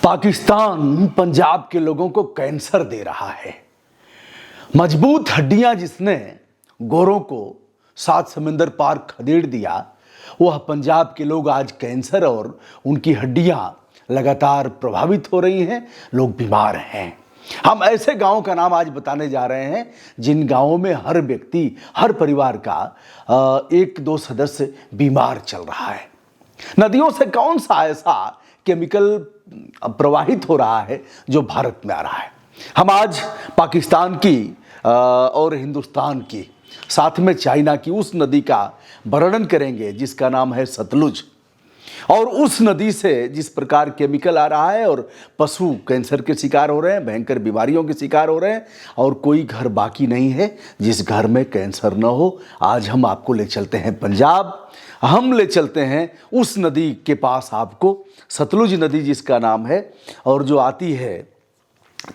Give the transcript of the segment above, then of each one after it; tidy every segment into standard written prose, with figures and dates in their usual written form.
पाकिस्तान पंजाब के लोगों को कैंसर दे रहा है। मजबूत हड्डियां जिसने गोरों को सात समंदर पार खदेड़ दिया, वह पंजाब के लोग आज कैंसर और उनकी हड्डियां लगातार प्रभावित हो रही हैं। लोग बीमार हैं। हम ऐसे गांवों का नाम आज बताने जा रहे हैं जिन गांवों में हर व्यक्ति, हर परिवार का एक दो सदस्य बीमार चल रहा है। नदियों से कौन सा ऐसा केमिकल प्रवाहित हो रहा है जो भारत में आ रहा है। हम आज पाकिस्तान की और हिंदुस्तान की, साथ में चाइना की उस नदी का वर्णन करेंगे जिसका नाम है सतलुज। और उस नदी से जिस प्रकार केमिकल आ रहा है और पशु कैंसर के शिकार हो रहे हैं, भयंकर बीमारियों के शिकार हो रहे हैं, और कोई घर बाकी नहीं है जिस घर में कैंसर न हो। आज हम आपको ले चलते हैं पंजाब। हम ले चलते हैं उस नदी के पास आपको, सतलुज नदी जिसका नाम है और जो आती है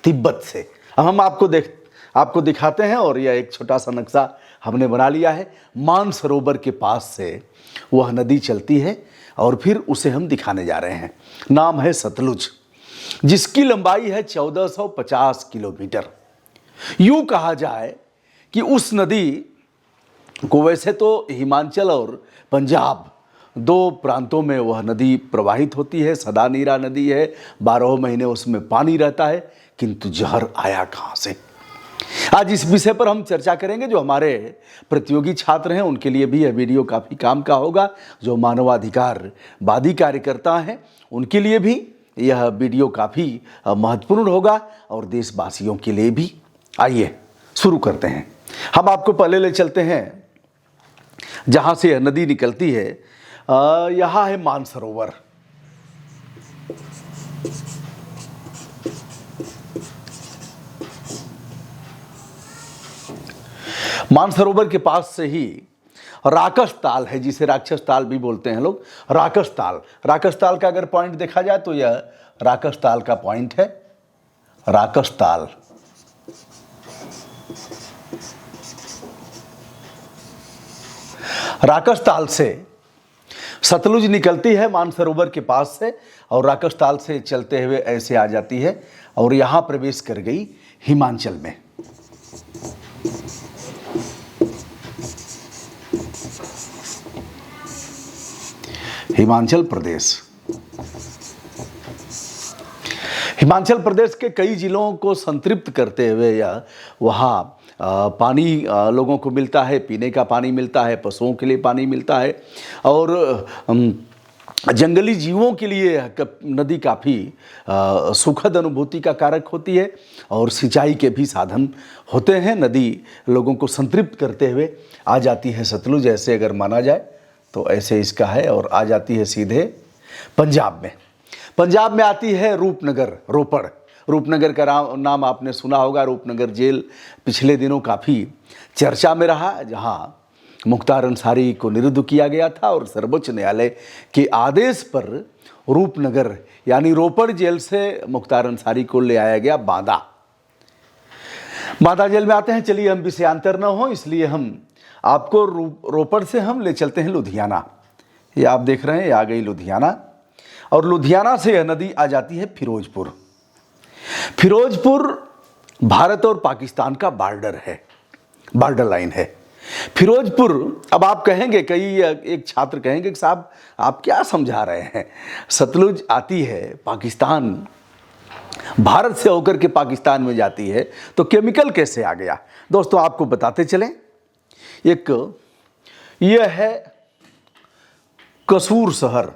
तिब्बत से। अब हम आपको दिखाते हैं और यह एक छोटा सा नक्शा हमने बना लिया है। मानसरोवर के पास से वह नदी चलती है और फिर उसे हम दिखाने जा रहे हैं। नाम है सतलुज, जिसकी लंबाई है 1450 किलोमीटर। यूं कहा जाए कि उस नदी को, वैसे तो हिमाचल और पंजाब दो प्रांतों में वह नदी प्रवाहित होती है। सदा नीरा नदी है, 12 महीने उसमें पानी रहता है, किंतु जहर आया कहाँ से? आज इस विषय पर हम चर्चा करेंगे। जो हमारे प्रतियोगी छात्र हैं उनके लिए भी यह वीडियो काफ़ी काम का होगा। जो मानवाधिकारवादी कार्यकर्ता हैं उनके लिए भी यह वीडियो काफ़ी महत्वपूर्ण होगा और देशवासियों के लिए भी। आइए शुरू करते हैं। हम आपको पहले ले चलते हैं जहाँ से यह नदी निकलती है। यहाँ है मानसरोवर। मानसरोवर के पास से ही राकस ताल है, जिसे राक्षस ताल भी बोलते हैं लोग। राकस ताल का अगर पॉइंट देखा जाए तो यह राकस ताल का पॉइंट है। राकस ताल राकस ताल से सतलुज निकलती है मानसरोवर के पास से, और राकस ताल से चलते हुए ऐसे आ जाती है और यहाँ प्रवेश कर गई हिमाचल में। हिमाचल प्रदेश के कई जिलों को संतृप्त करते हुए या वहाँ पानी लोगों को मिलता है, पीने का पानी मिलता है, पशुओं के लिए पानी मिलता है, और जंगली जीवों के लिए नदी काफ़ी सुखद अनुभूति का कारक होती है और सिंचाई के भी साधन होते हैं। नदी लोगों को संतृप्त करते हुए आ जाती है सतलुज, ऐसे अगर माना जाए तो ऐसे इसका है, और आ जाती है सीधे पंजाब में। पंजाब में आती है रूपनगर, रोपड़। रूपनगर का नाम आपने सुना होगा। रूपनगर जेल पिछले दिनों काफ़ी चर्चा में रहा, जहां मुख्तार अंसारी को निरुद्ध किया गया था और सर्वोच्च न्यायालय के आदेश पर रूपनगर यानी रोपड़ जेल से मुख्तार अंसारी को ले आया गया बांदा जेल में आते हैं। चलिए हम विषयांतर न हो, इसलिए हम आपको रोपड़ से हम ले चलते हैं लुधियाना। ये आप देख रहे हैं, ये आ गई लुधियाना, और लुधियाना से यह नदी आ जाती है फिरोजपुर। फिरोजपुर भारत और पाकिस्तान का बॉर्डर लाइन है फिरोजपुर। अब आप कहेंगे, एक छात्र कहेंगे कि साहब आप क्या समझा रहे हैं? सतलुज आती है पाकिस्तान, भारत से होकर के पाकिस्तान में जाती है, तो केमिकल कैसे आ गया? दोस्तों आपको बताते चलें। यह है कसूर शहर।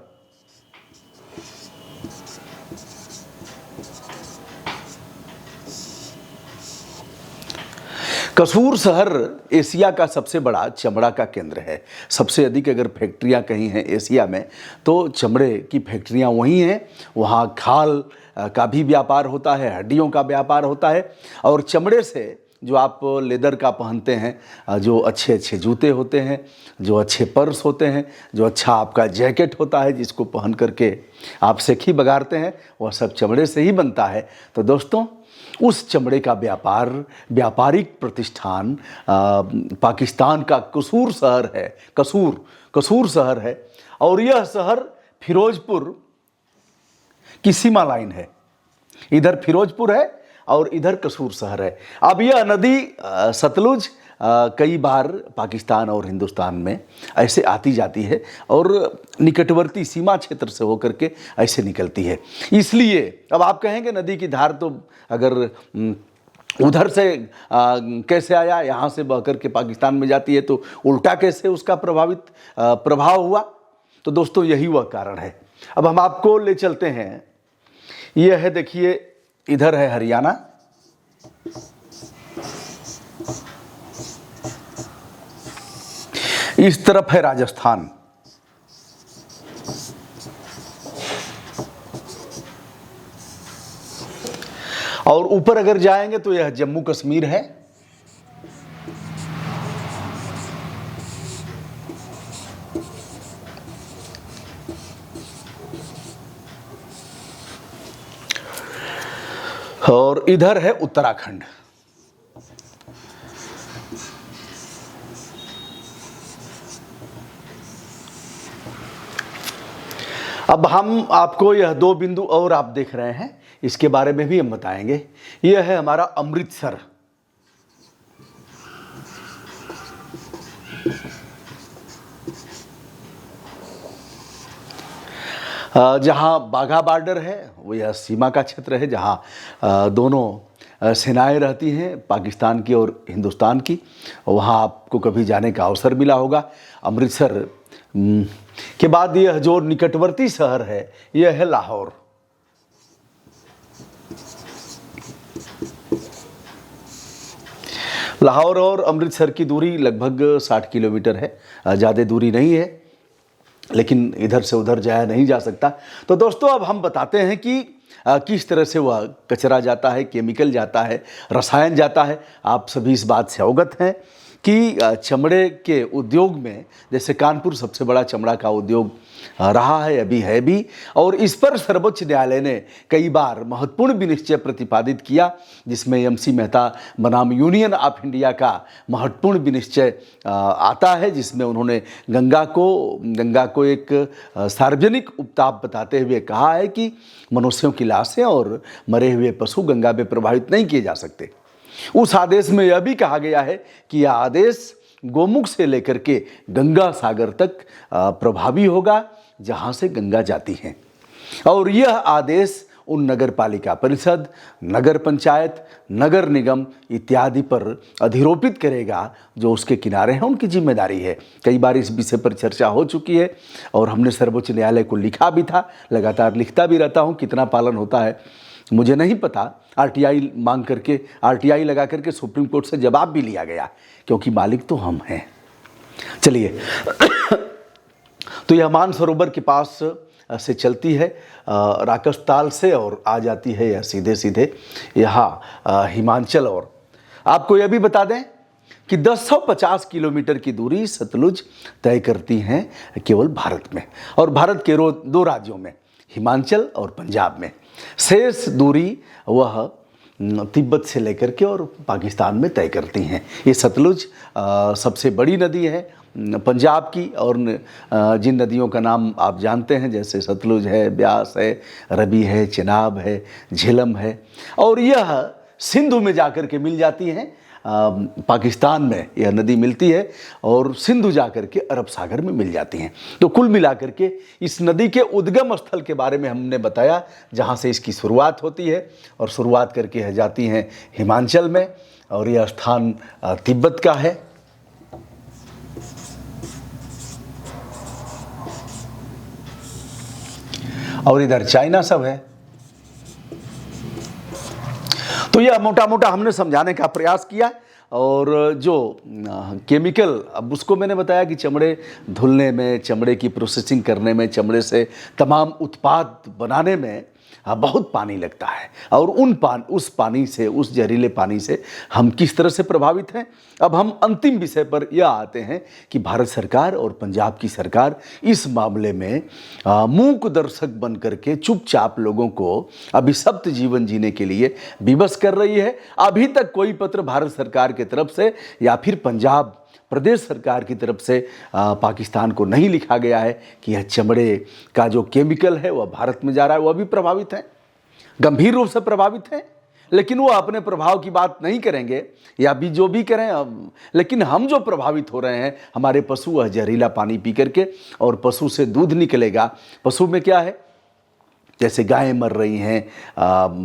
कसूर शहर एशिया का सबसे बड़ा चमड़ा का केंद्र है। सबसे अधिक अगर फैक्ट्रियां कहीं हैं एशिया में तो चमड़े की फैक्ट्रियां वहीं हैं। वहाँ खाल का भी व्यापार होता है, हड्डियों का व्यापार होता है, और चमड़े से जो आप लेदर का पहनते हैं, जो अच्छे अच्छे जूते होते हैं, जो अच्छे पर्स होते हैं, जो अच्छा आपका जैकेट होता है जिसको पहन करके आप सेखी बगाड़ते हैं, वह सब चमड़े से ही बनता है। तो दोस्तों उस चमड़े का व्यापारिक प्रतिष्ठान पाकिस्तान का कसूर शहर है। कसूर शहर है, और यह शहर फिरोजपुर की सीमा लाइन है। इधर फिरोजपुर है और इधर कसूर शहर है। अब यह नदी सतलुज कई बार पाकिस्तान और हिंदुस्तान में ऐसे आती जाती है और निकटवर्ती सीमा क्षेत्र से होकर के ऐसे निकलती है। इसलिए अब आप कहेंगे नदी की धार तो अगर उधर से कैसे आया, यहाँ से बह कर के पाकिस्तान में जाती है तो उल्टा कैसे उसका प्रभाव हुआ। तो दोस्तों यही वह कारण है। अब हम आपको ले चलते हैं, यह है देखिए, इधर है हरियाणा, इस तरफ है राजस्थान, और ऊपर अगर जाएंगे तो यह जम्मू कश्मीर है। और इधर है उत्तराखंड। अब हम आपको यह दो बिंदु और आप देख रहे हैं, इसके बारे में भी हम बताएंगे। यह है हमारा अमृतसर। जहां बाघा बॉर्डर है वो यह सीमा का क्षेत्र है, जहां दोनों सेनाएं रहती हैं, पाकिस्तान की और हिंदुस्तान की। वहां आपको कभी जाने का अवसर मिला होगा। अमृतसर के बाद यह जो निकटवर्ती शहर है यह है लाहौर। लाहौर और अमृतसर की दूरी लगभग 60 किलोमीटर है, ज़्यादा दूरी नहीं है, लेकिन इधर से उधर जाया नहीं जा सकता। तो दोस्तों अब हम बताते हैं कि किस तरह से वह कचरा जाता है, केमिकल जाता है, रसायन जाता है। आप सभी इस बात से अवगत हैं कि चमड़े के उद्योग में, जैसे कानपुर सबसे बड़ा चमड़ा का उद्योग रहा है, अभी है भी, और इस पर सर्वोच्च न्यायालय ने कई बार महत्वपूर्ण विनिश्चय प्रतिपादित किया, जिसमें एमसी मेहता बनाम यूनियन ऑफ इंडिया का महत्वपूर्ण विनिश्चय आता है, जिसमें उन्होंने गंगा को एक सार्वजनिक उपताप बताते हुए कहा है कि मनुष्यों की लाशें और मरे हुए पशु गंगा में प्रवाहित नहीं किए जा सकते। उस आदेश में यह भी कहा गया है कि यह आदेश गोमुख से लेकर के गंगा सागर तक प्रभावी होगा जहां से गंगा जाती है, और यह आदेश उन नगर पालिका परिषद, नगर पंचायत, नगर निगम इत्यादि पर अधिरोपित करेगा जो उसके किनारे हैं, उनकी जिम्मेदारी है। कई बार इस विषय पर चर्चा हो चुकी है और हमने सर्वोच्च न्यायालय को लिखा भी था, लगातार लिखता भी रहता हूं। कितना पालन होता है मुझे नहीं पता। आरटीआई मांग करके, आरटीआई लगा करके सुप्रीम कोर्ट से जवाब भी लिया गया, क्योंकि मालिक तो हम हैं। चलिए तो यह मानसरोवर के पास से चलती है राकसताल से और आ जाती है यह सीधे सीधे यहाँ हिमाचल। और आपको यह भी बता दें कि 1050 किलोमीटर की दूरी सतलुज तय करती हैं केवल भारत में, और भारत के दो राज्यों में, हिमाचल और पंजाब में। शेष दूरी वह तिब्बत से लेकर के और पाकिस्तान में तय करती हैं। ये सतलुज सबसे बड़ी नदी है पंजाब की, और जिन नदियों का नाम आप जानते हैं जैसे सतलुज है, ब्यास है, रवि है, चिनाब है, झेलम है, और यह सिंधु में जाकर के मिल जाती हैं। पाकिस्तान में यह नदी मिलती है और सिंधु जाकर के अरब सागर में मिल जाती हैं। तो कुल मिलाकर के इस नदी के उद्गम स्थल के बारे में हमने बताया, जहाँ से इसकी शुरुआत होती है, और शुरुआत करके जाती हैं हिमाचल में, और यह स्थान तिब्बत का है। और इधर चाइना सब है। तो यह मोटा मोटा हमने समझाने का प्रयास किया। और जो केमिकल, अब उसको मैंने बताया कि चमड़े धुलने में, चमड़े की प्रोसेसिंग करने में, चमड़े से तमाम उत्पाद बनाने में बहुत पानी लगता है, और उस पानी से, उस जहरीले पानी से हम किस तरह से प्रभावित हैं। अब हम अंतिम विषय पर यह आते हैं कि भारत सरकार और पंजाब की सरकार इस मामले में मूक दर्शक बन करके चुपचाप लोगों को अभिशप्त जीवन जीने के लिए विवश कर रही है। अभी तक कोई पत्र भारत सरकार की तरफ से या फिर पंजाब प्रदेश सरकार की तरफ से पाकिस्तान को नहीं लिखा गया है कि यह चमड़े का जो केमिकल है वह भारत में जा रहा है, वह भी प्रभावित है। गंभीर रूप से प्रभावित हैं, लेकिन वो अपने प्रभाव की बात नहीं करेंगे या भी जो भी करें। लेकिन हम जो प्रभावित हो रहे हैं, हमारे पशु वह जहरीला पानी पी करके, और पशु से दूध निकलेगा। पशु में क्या है, जैसे गायें मर रही हैं,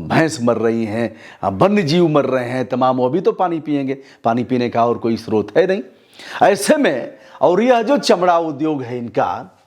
भैंस मर रही हैं, वन्य जीव मर रहे हैं तमाम, वो भी तो पानी पिएंगे। पानी पीने का और कोई स्रोत है नहीं। ऐसे में और यह जो चमड़ा उद्योग है इनका,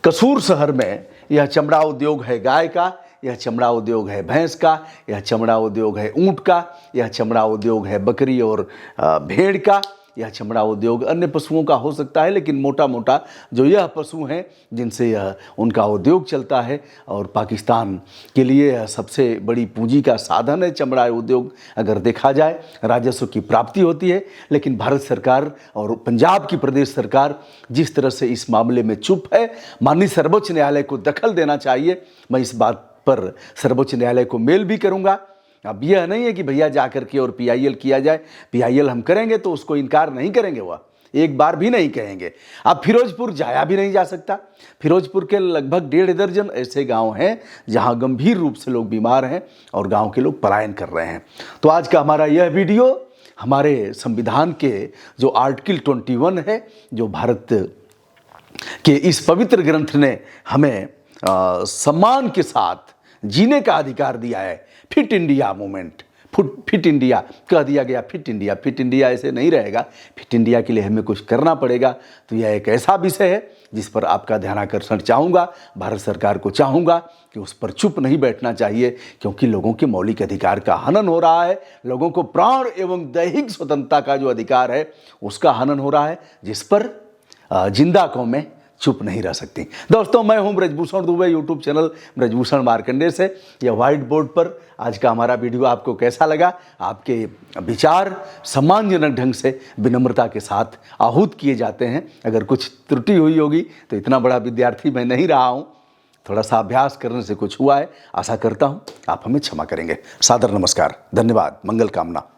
कसूर शहर में यह चमड़ा उद्योग है गाय का, यह चमड़ा उद्योग है भैंस का, यह चमड़ा उद्योग है ऊंट का, यह चमड़ा उद्योग है बकरी और भेड़ का, यह चमड़ा उद्योग अन्य पशुओं का हो सकता है, लेकिन मोटा मोटा जो यह पशु हैं जिनसे यह उनका उद्योग चलता है, और पाकिस्तान के लिए यह सबसे बड़ी पूंजी का साधन है चमड़ा उद्योग। अगर देखा जाए राजस्व की प्राप्ति होती है, लेकिन भारत सरकार और पंजाब की प्रदेश सरकार जिस तरह से इस मामले में चुप है, माननीय सर्वोच्च न्यायालय को दखल देना चाहिए। मैं इस बात पर सर्वोच्च न्यायालय को मेल भी करूंगा। अब यह नहीं है कि भैया जाकर के और PIL किया जाए, PIL हम करेंगे तो उसको इनकार नहीं करेंगे, वह एक बार भी नहीं कहेंगे। अब फिरोजपुर जाया भी नहीं जा सकता। फिरोजपुर के लगभग 1.5 दर्जन ऐसे गांव हैं जहां गंभीर रूप से लोग बीमार हैं और गांव के लोग पलायन कर रहे हैं। तो आज का हमारा यह वीडियो हमारे संविधान के जो आर्टिकल 21 है, जो भारत के इस पवित्र ग्रंथ ने हमें सम्मान के साथ जीने का अधिकार दिया है। Fit India movement, fit India कह दिया गया, फिट इंडिया ऐसे नहीं रहेगा। फिट इंडिया के लिए हमें कुछ करना पड़ेगा। तो यह एक ऐसा विषय है जिस पर आपका ध्यान आकर्षण चाहूँगा। भारत सरकार को चाहूँगा कि उस पर चुप नहीं बैठना चाहिए, क्योंकि लोगों के मौलिक अधिकार का हनन हो रहा है। लोगों को प्राण एवं दैहिक स्वतंत्रता का जो अधिकार है उसका हनन हो रहा है, जिस पर जिंदा कौमें चुप नहीं रह सकती। दोस्तों, मैं हूं ब्रजभूषण दुबे, यूट्यूब चैनल ब्रजभूषण मार्कंडेय से। यह व्हाइट बोर्ड पर आज का हमारा वीडियो आपको कैसा लगा? आपके विचार सम्मानजनक ढंग से विनम्रता के साथ आहूत किए जाते हैं। अगर कुछ त्रुटि हुई होगी तो इतना बड़ा विद्यार्थी मैं नहीं रहा हूं, थोड़ा सा अभ्यास करने से कुछ हुआ है। आशा करता हूं आप हमें क्षमा करेंगे। सादर नमस्कार, धन्यवाद, मंगल कामना।